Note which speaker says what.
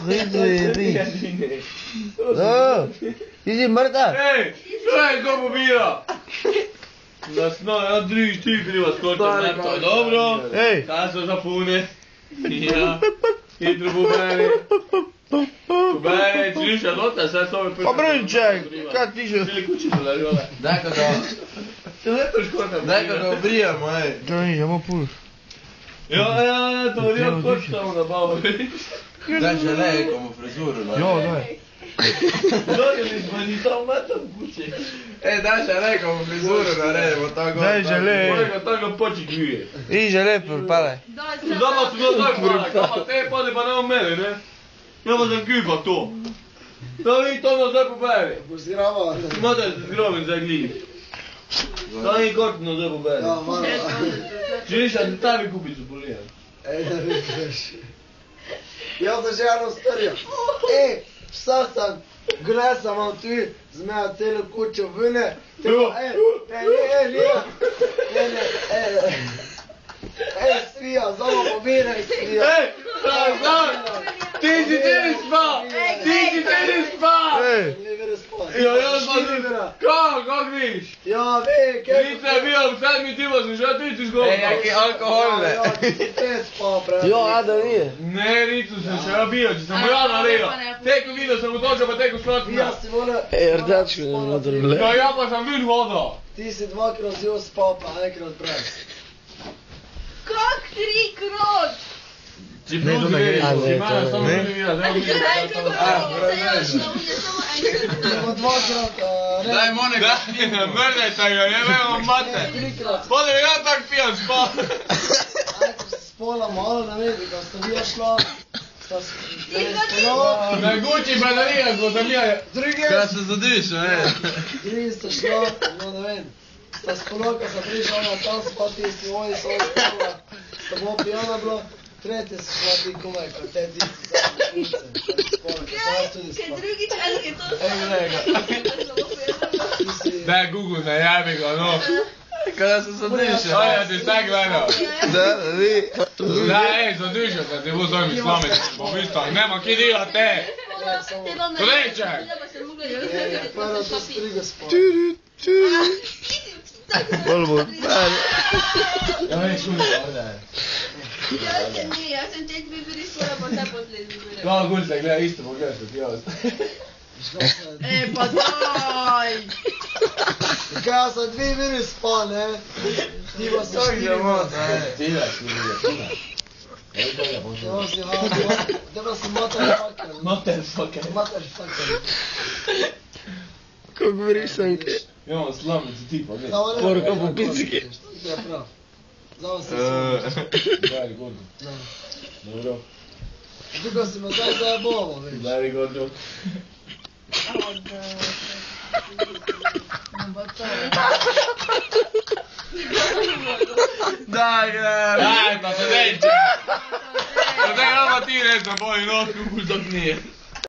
Speaker 1: Vidi. No, ti si mrtav?
Speaker 2: Ej, što je to pobira? Na 3, 4 vas skočam, to je dobro.
Speaker 1: Ej.
Speaker 2: Kaso zapune. Ja. Hitro pobere. Pobere, čiliša nota, sad to ove prvo.
Speaker 1: Pa Brnček, kaj ti že?
Speaker 2: Ili kući dole, jole.
Speaker 3: Daj ga da...
Speaker 2: To je to škoda.
Speaker 3: Daj ga da obrijamo, ej.
Speaker 1: To ni, jamo puš.
Speaker 2: Ja, to je koštamo na bavo.
Speaker 3: Daj žele komu frizuru, da.
Speaker 1: Jo, daj.
Speaker 2: Dojeli smo ni tam metam kuće.
Speaker 3: Ej, daj žele komu frizuru naredimo, tako.
Speaker 1: Daj žele.
Speaker 2: Molega tako poči gvije.
Speaker 1: I žele propale.
Speaker 2: Zama su to tako mala, kama te pade pa nema mene, ne? Ja sam kjupak to. Da vi to nas zdaj pobere.
Speaker 4: Pozgrava.
Speaker 2: Mada zgromen za gljiv. Da mi kortno zdaj pobere.
Speaker 4: Ja, malo.
Speaker 2: Želiš da tebi kupicu polijem.
Speaker 4: Ej, da vidiš. Jaz sem že eno storil. Ej, vsak sam, gre sam vam tu, zmeja celo kućo vune. Ej, svija, zelo pobiraj svija.
Speaker 2: Ej, ti si tenis pa! Ti si tenis pa!
Speaker 4: Libere spod.
Speaker 2: Ja sam... Kako vidiš?
Speaker 4: Ja, ve, kaj...
Speaker 2: Rica je bio u 7 tima, sam što ti ćeš govor.
Speaker 3: Ej, jaki alkohol, ne?
Speaker 4: Ja, ti spa, bre.
Speaker 1: Jo, a da nije.
Speaker 2: Ne, Ricu sam što ja bio, će sam mu ja naredao. Teko vidio sam u toča pa teko šlotna.
Speaker 4: Ja si volio...
Speaker 1: Ej, rdačko ne nadrble.
Speaker 2: Ja, ja pa sam vin hodao.
Speaker 4: Ti si 2 kroz jo spal, pa 1 kroz brez.
Speaker 5: Kak 3 kroz?
Speaker 2: Či
Speaker 1: Ne, to ne gre. A, ne,
Speaker 2: Imana
Speaker 1: to
Speaker 2: samo
Speaker 1: ne.
Speaker 2: ne vidio, da vidio.
Speaker 4: Imamo 2 krat,
Speaker 3: Daj Monika.
Speaker 2: Da, mrdajte ga, jebemo mate.
Speaker 4: 3 krat.
Speaker 2: Bode, ja tak pijan spal.
Speaker 4: Ajko se spola malo na vidi, kad sta vija šla, sta spala,
Speaker 2: Na Gucci balerija smo sam ja.
Speaker 3: Kada se zadišao, ej.
Speaker 4: drugi sta šla, no ne vem, sta spala, kad sta prišla ona tam spati, ti oni so spala, sta bo pijana bila, tretje se šla ti komaj, kad te ti si zadnje šlice, kad tudi
Speaker 5: Kaj
Speaker 4: spala.
Speaker 5: drugi čas je to
Speaker 4: Ti si,
Speaker 2: Daj Google, ne javi ga, no.
Speaker 3: Kada se zadišao.
Speaker 2: Aj, ja ti sad gledao.
Speaker 1: Da, vi.
Speaker 2: Da, ej, zadišao sam ti bu zovem islamić. Bom isto, nema ki dio te. Srećak.
Speaker 4: prvo to strigo spala.
Speaker 1: Volvo, pare.
Speaker 2: Ja već uđe, ovdje.
Speaker 5: Ja sam tek vibiri svoja, pa sad poslije vibiri.
Speaker 2: Kao Gulca gleda isto, pogledaš što ti ja
Speaker 5: E, pa daj!
Speaker 4: Kaj ja sam 2 mini spal, ne? Ti pa si 4 mini.
Speaker 2: Ti daš, ti vidio.
Speaker 4: Dobro si, dobro si motherfucker.
Speaker 2: Motherfucker.
Speaker 4: Motherfucker.
Speaker 1: Kako brisanke.
Speaker 2: Imamo slamicu tipa, gdje?
Speaker 1: Poruka po picki.
Speaker 4: To je prav. Znao sam se.
Speaker 2: Daj gordo. Dobro.
Speaker 4: Dugo si me zdaj zajebovao, već.
Speaker 2: Daj gordo.
Speaker 3: Daj ga.
Speaker 2: Daj, pa se neće. Pa daj, nama ti ne znam, boji nos, kukuš dok nije.